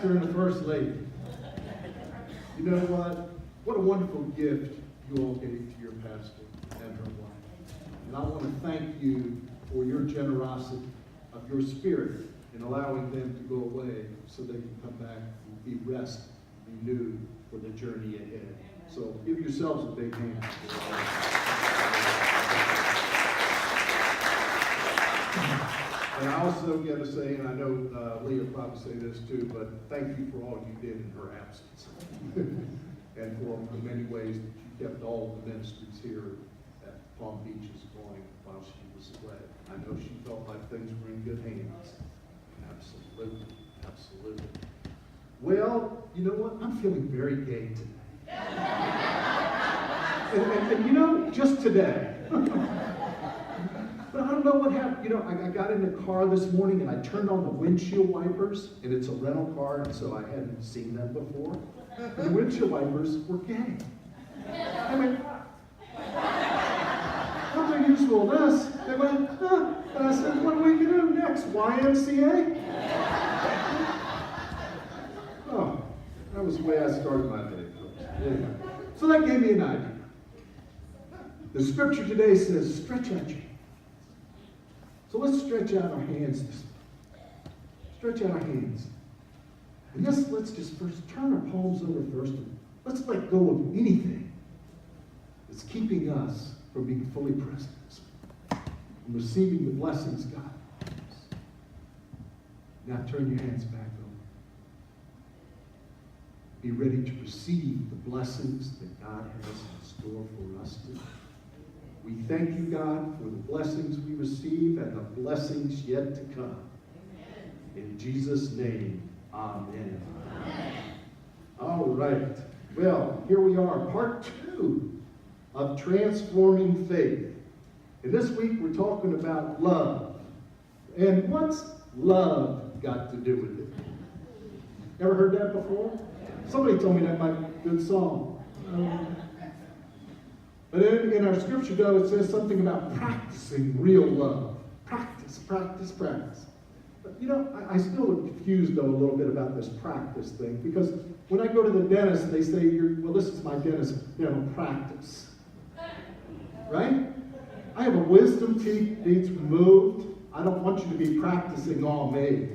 pastor and the first lady. You know what? What a wonderful gift you all gave to your pastor and her wife. And I want to thank you for your generosity of your spirit in allowing them to go away so they can come back and be rested, renewed for the journey ahead. So give yourselves a big hand. And I also got to say, and I know Leah will probably say this too, but thank you for all you did in her absence. And for the many ways that you kept all the ministries here at Palm Beaches going while she was away. I know she felt like things were in good hands. Absolutely, absolutely. Well, you know what? I'm feeling very gay today. and you know, just today. But I don't know what happened. You know, I got in the car this morning and I turned on the windshield wipers, and it's a rental car, and so I hadn't seen them before. And the windshield wipers were gay. I mean, what's the usual this? They went, huh? And I said, what are we going to do next? YMCA? Oh, that was the way I started my day, folks. Yeah. So that gave me an idea. The scripture today says, stretch out your hands. So let's stretch out our hands this morning. Stretch out our hands. And let's just first turn our palms over first. And let's let go of anything that's keeping us from being fully present, from receiving the blessings God gives. Now turn your hands back over. Be ready to receive the blessings that God has in store for us today. We thank you, God, for the blessings we receive and the blessings yet to come. Amen. In Jesus' name, amen. Amen. All right. Well, here we are, part 2 of Transforming Faith. And this week we're talking about love. And what's love got to do with it? Ever heard that before? Somebody told me that might be a good song. But in our scripture, though, it says something about practicing real love. Practice, practice, practice. But, you know, I still am confused, though, a little bit about this practice thing. Because when I go to the dentist, they say, well, this is my dentist, practice. Right? I have a wisdom teeth needs removed. I don't want you to be practicing all me.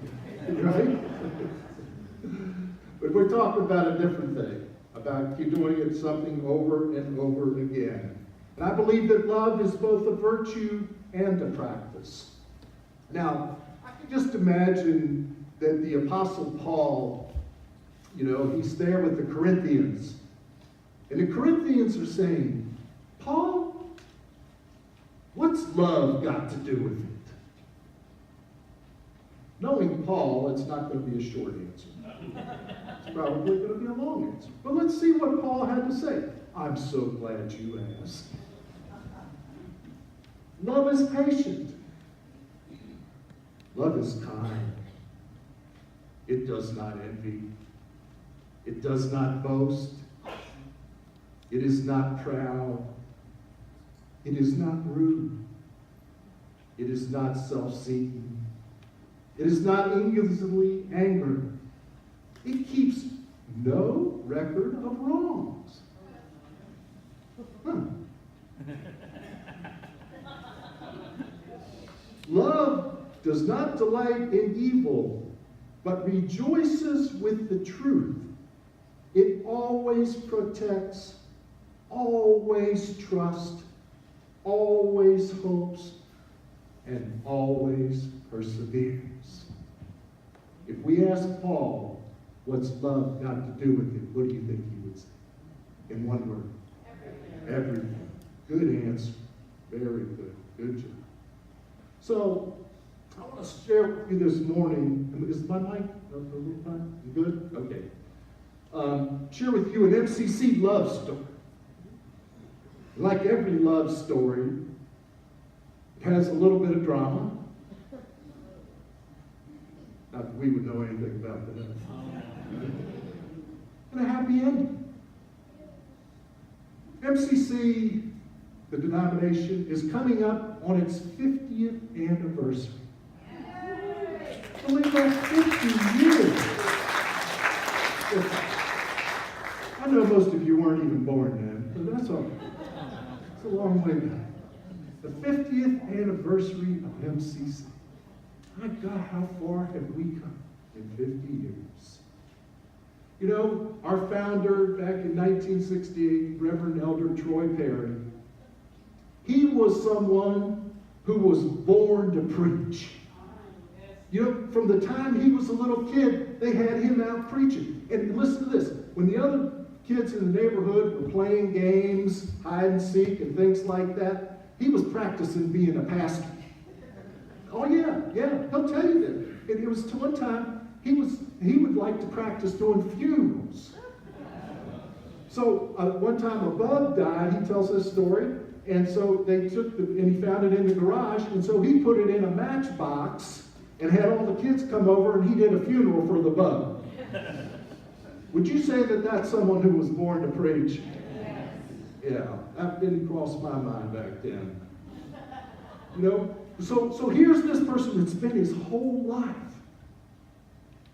Right? But we're talking about a different thing. About keep doing it something over and over again. And I believe that love is both a virtue and a practice. Now, I can just imagine that the Apostle Paul, he's there with the Corinthians. And the Corinthians are saying, Paul, what's love got to do with it? Knowing Paul, it's not going to be a short answer. It's probably going to be a long answer. But let's see what Paul had to say. I'm so glad you asked. Love is patient. Love is kind. It does not envy. It does not boast. It is not proud. It is not rude. It is not self-seeking. It is not easily angered. It keeps no record of wrongs. Love does not delight in evil, but rejoices with the truth. It always protects, always trusts, always hopes, and always perseveres. If we ask Paul, what's love got to do with it, what do you think he would say? In one word. Everything. Good answer. Very good. Good job. So, I want to share with you this morning. Is my mic a little time? You good? Okay. Share with you an MCC love story. Like every love story, it has a little bit of drama. Not that we would know anything about that. And a happy ending. MCC, the denomination, is coming up on its 50th anniversary. Believe that, 50 years. I know most of you weren't even born then, but that's all right. It's a long way back. The 50th anniversary of MCC. My God, how far have we come in 50 years? You know, our founder back in 1968, Reverend Elder Troy Perry, he was someone who was born to preach. You know, from the time he was a little kid, they had him out preaching. And listen to this. When the other kids in the neighborhood were playing games, hide and seek, and things like that, he was practicing being a pastor. Oh, yeah, he'll tell you that. And it was to one time, he would like to practice doing funerals. So one time a bug died, he tells this story, and so they took and he found it in the garage, and so he put it in a matchbox and had all the kids come over, and he did a funeral for the bug. Would you say that that's someone who was born to preach? Yes. Yeah, that didn't cross my mind back then. You know, so here's this person that spent his whole life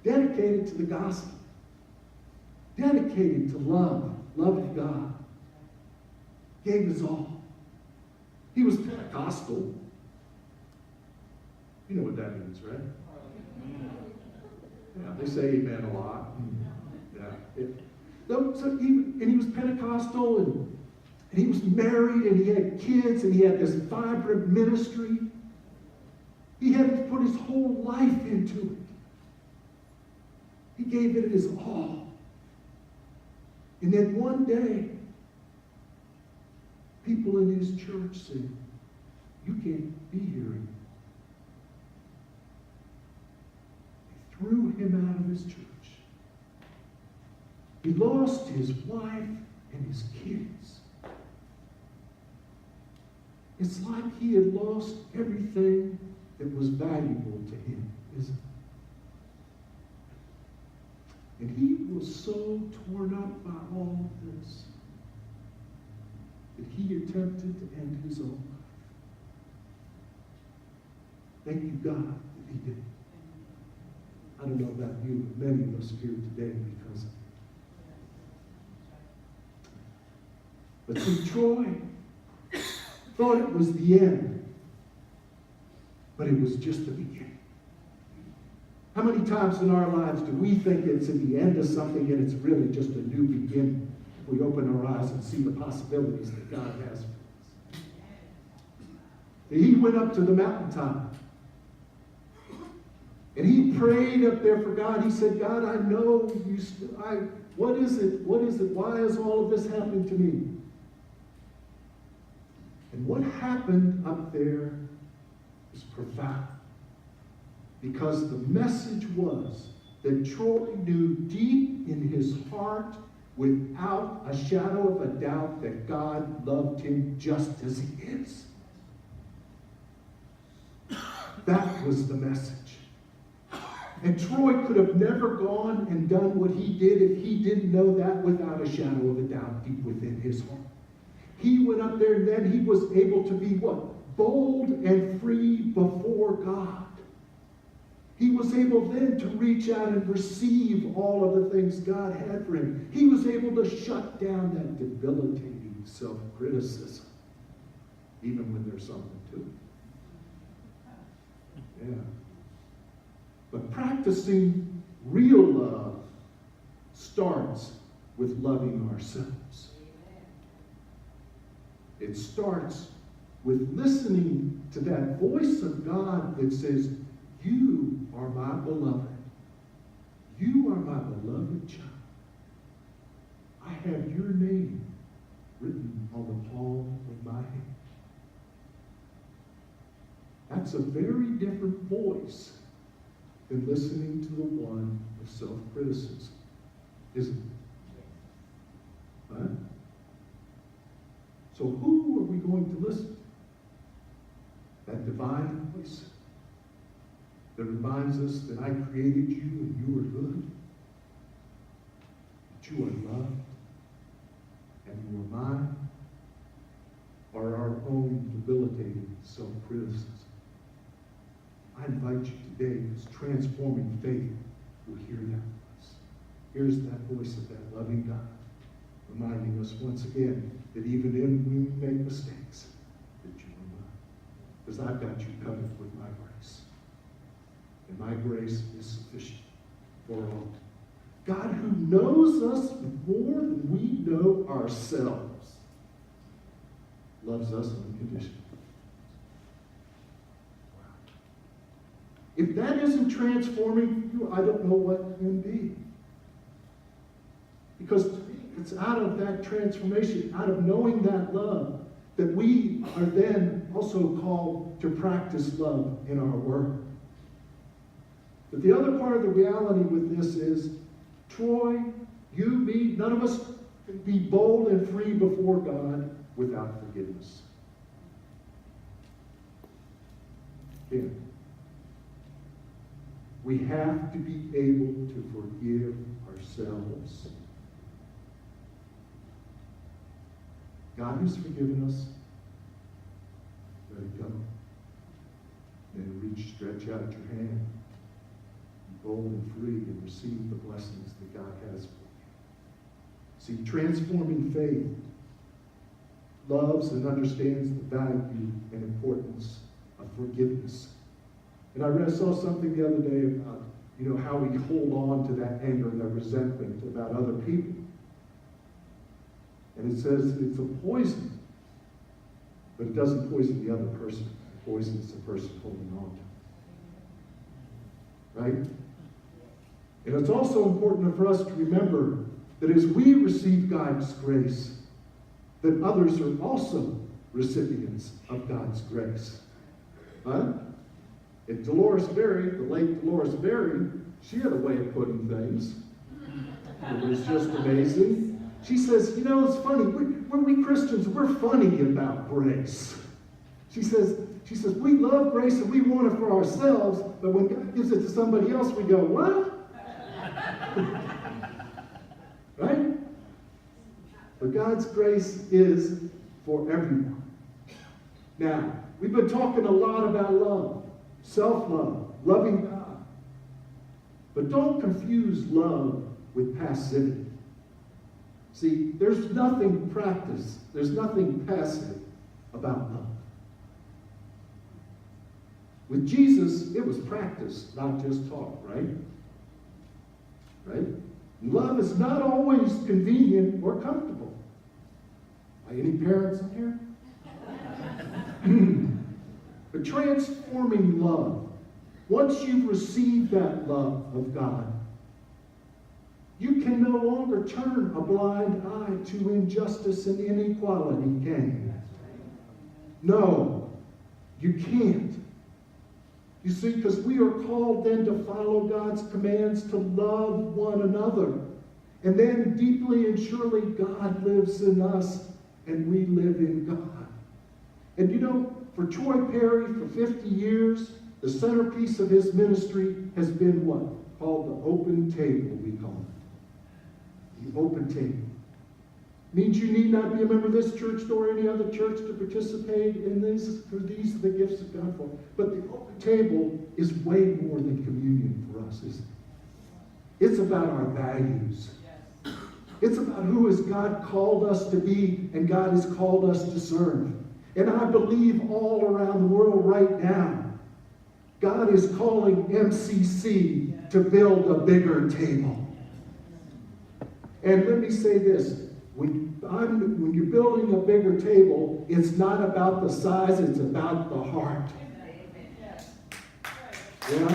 dedicated to the gospel, dedicated to loving God, gave his all. He was Pentecostal. You know what that means, right? Yeah, they say amen a lot. Yeah. So he was Pentecostal, and he was married, and he had kids, and he had this vibrant ministry. He had to put his whole life into it. He gave it his all. And then one day, people in his church said, "You can't be here anymore." They threw him out of his church. He lost his wife and his kids. It's like he had lost everything that was valuable to him, isn't it? And he was so torn up by all of this that he attempted to end his own life. Thank you, God, that he did. I don't know about you, but many of us are here today because of it. But see, Troy thought it was the end, but it was just the beginning. How many times in our lives do we think it's at the end of something and it's really just a new beginning? We open our eyes and see the possibilities that God has for us. He went up to the mountaintop and he prayed up there for God. He said, "God, I know you. What is it? What is it? Why is all of this happening to me?" And what happened up there is profound. Because the message was that Troy knew deep in his heart, without a shadow of a doubt, that God loved him just as he is. That was the message. And Troy could have never gone and done what he did if he didn't know that without a shadow of a doubt deep within his heart. He went up there and then he was able to be what? Bold and free before God. He was able then to reach out and receive all of the things God had for him. He was able to shut down that debilitating self-criticism, even when there's something to it. Yeah. But practicing real love starts with loving ourselves. It starts with listening to that voice of God that says, "You are my beloved. You are my beloved child. I have your name written on the palm of my hand." That's a very different voice than listening to the one of self-criticism, isn't it? Right? So who are we going to listen to? That divine voice that reminds us that I created you and you are good, that you are loved, and you are mine, or our own debilitating self-criticism. I invite you today, this transforming faith will hear that voice. here's that voice of that loving God, reminding us once again that even when we make mistakes, that you are mine. Because I've got you covered with my grace. And my grace is sufficient for all. God, who knows us more than we know ourselves, loves us unconditionally. Wow. If that isn't transforming you, I don't know what can be. Because to me, it's out of that transformation, out of knowing that love, that we are then also called to practice love in our work. But the other part of the reality with this is, Troy, you, me, none of us can be bold and free before God without forgiveness. Again, we have to be able to forgive ourselves. God has forgiven us. Let it go. Then stretch out your hand. Be bold and free and receive the blessings that God has for you. See, transforming faith loves and understands the value and importance of forgiveness. And I saw something the other day about, how we hold on to that anger and that resentment about other people. And it says it's a poison, but it doesn't poison the other person. It poisons the person holding on to it. Right? And it's also important for us to remember that as we receive God's grace, that others are also recipients of God's grace. Huh? And Dolores Berry, the late Dolores Berry, she had a way of putting things. It was just amazing. She says, it's funny, we Christians, we're funny about grace. She says, we love grace and we want it for ourselves, but when God gives it to somebody else, we go, what? Right? But God's grace is for everyone. Now, we've been talking a lot about love, self-love, loving God. But don't confuse love with passivity. See, there's nothing passive about love. With Jesus, it was practice, not just talk, right? Right? Love is not always convenient or comfortable. Are any parents in here? But transforming love, once you've received that love of God, you can no longer turn a blind eye to injustice and inequality, can you? No, you can't. You see, because we are called then to follow God's commands to love one another. And then deeply and surely God lives in us and we live in God. And for Troy Perry, for 50 years, the centerpiece of his ministry has been what? Called the open table, we call it. The open table. Means you need not be a member of this church nor any other church to participate in this, for these are the gifts of God for. But the open table is way more than communion for us, isn't it? It's about our values. It's about who has God called us to be and God has called us to serve. And I believe all around the world right now, God is calling MCC to build a bigger table. And let me say this. When you're building a bigger table, it's not about the size, it's about the heart. Yeah?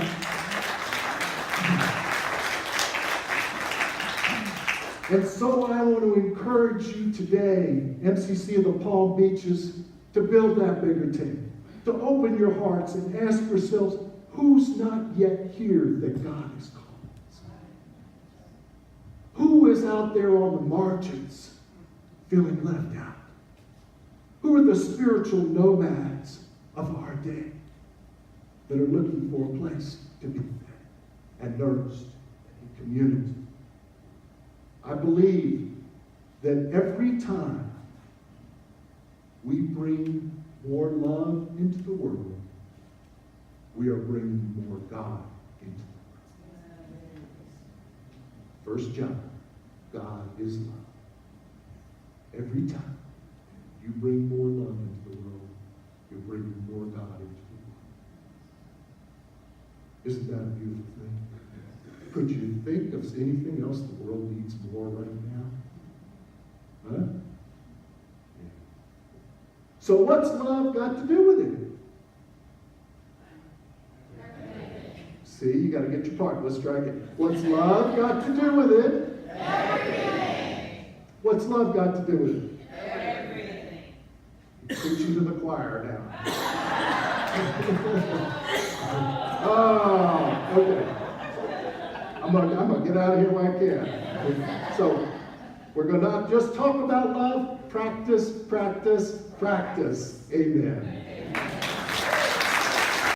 And so I want to encourage you today, MCC of the Palm Beaches, to build that bigger table. To open your hearts and ask yourselves, who's not yet here that God is calling? Who is out there on the margins feeling left out? Who are the spiritual nomads of our day that are looking for a place to be fed and nourished in community? I believe that every time we bring more love into the world, we are bringing more God into the world. 1 John, God is love. Every time you bring more love into the world, you're bringing more God into the world. Isn't that a beautiful thing? Could you think of anything else the world needs more right now? Huh? Yeah. So what's love got to do with it? See, you got to get your part. Let's try again. What's love got to do with it? Everything. What's love got to do with it? Everything. Preaching to the choir now. Oh, okay. I'm gonna get out of here when I can. So we're gonna not just talk about love. Practice, practice, practice. Amen.